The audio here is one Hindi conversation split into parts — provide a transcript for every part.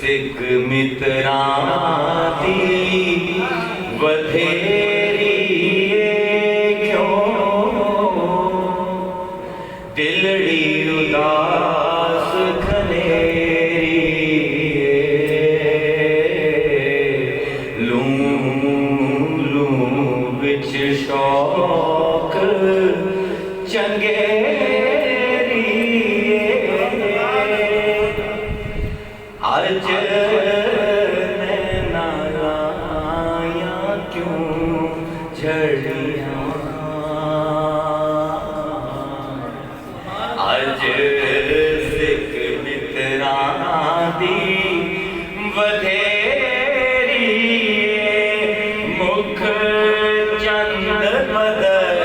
सिख मित्रां दी वधेरी क्यों दिलड़ी उदास खनेरी लूं लूं विच शौक चंगेरी अज नैना लाया क्यों झड़ियां अज सिख मित्रां दी वधेरी मुख चंद बदल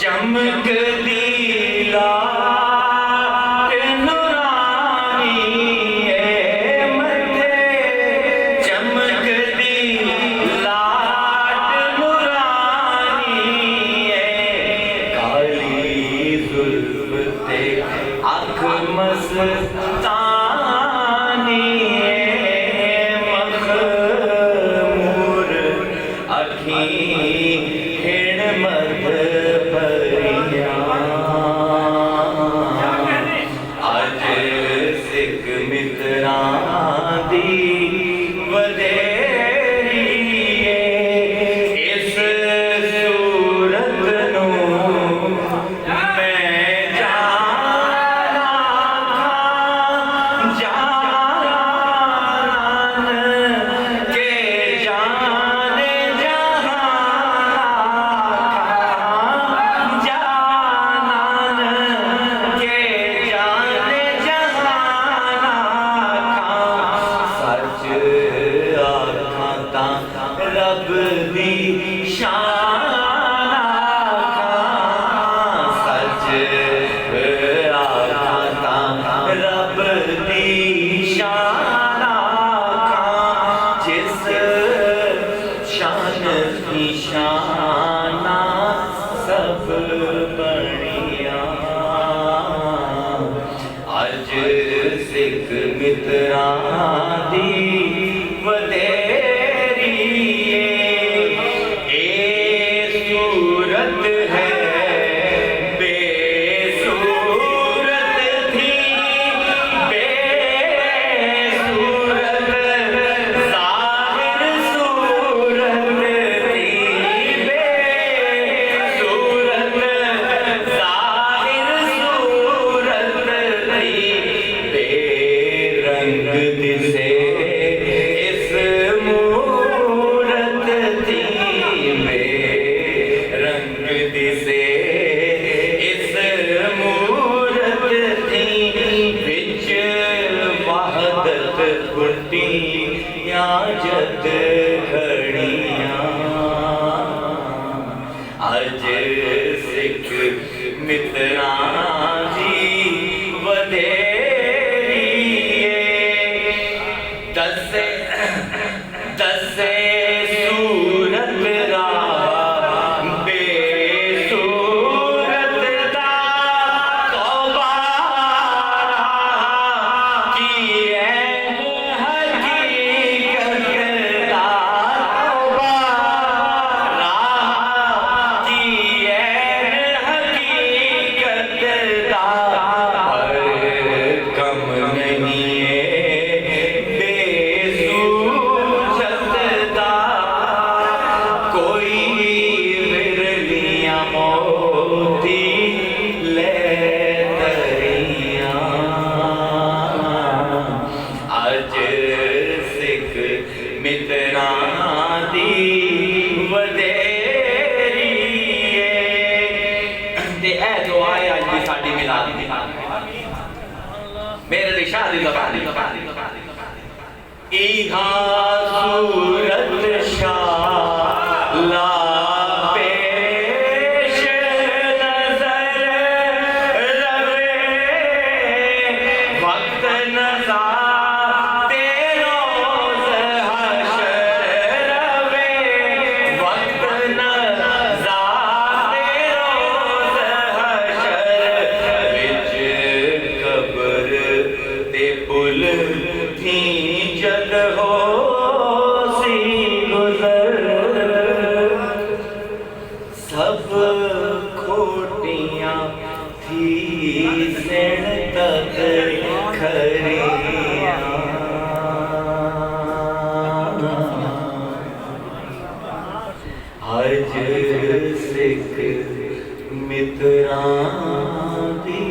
चमक दीला नूरानी मथे चमक दीला नूरानी काली जुल्फ ते अख मस्तानी मखमूर अखी हिण मध अज सिख मित्रां दी वधेरी इस सूरत नूं मैं जान के जाने रब दी शान सच आखा रब दी शान जिस शान की शाना सब बनिया अज सिख मित्रां दी वधेरी सूरत है बेसूरत थी बेसूरत ज़ाहिर सूरत थी बेसूरत ज़ाहिर सूरत थी बेरंग दिसे इस मूरत थी बेरंग दिसे इस मूरत थी विच वहदत कुटियां जद घड़ियां अज सिख मित्रां दी वधेरी दसे दसे सूरत राह बेसूरत दा तौबा की हकीकत दा तौबा की हकीकत दा पर कम नहीं मोती ले तरियां अज सिख मित्रां दी वधेरी ते ऐ जो आए अज दी साडी मिलाद दी मेरे लिए शादी लबादी इहा सूरत शाला खोटियां थी सेण तक खरियां अज सिख मित्रां दी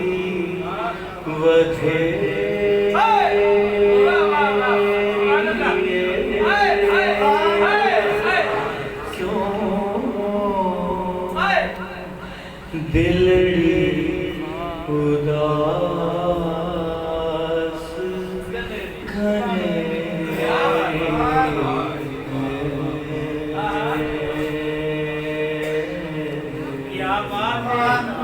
वधे दिलड़ी उदास घने क्या बात है।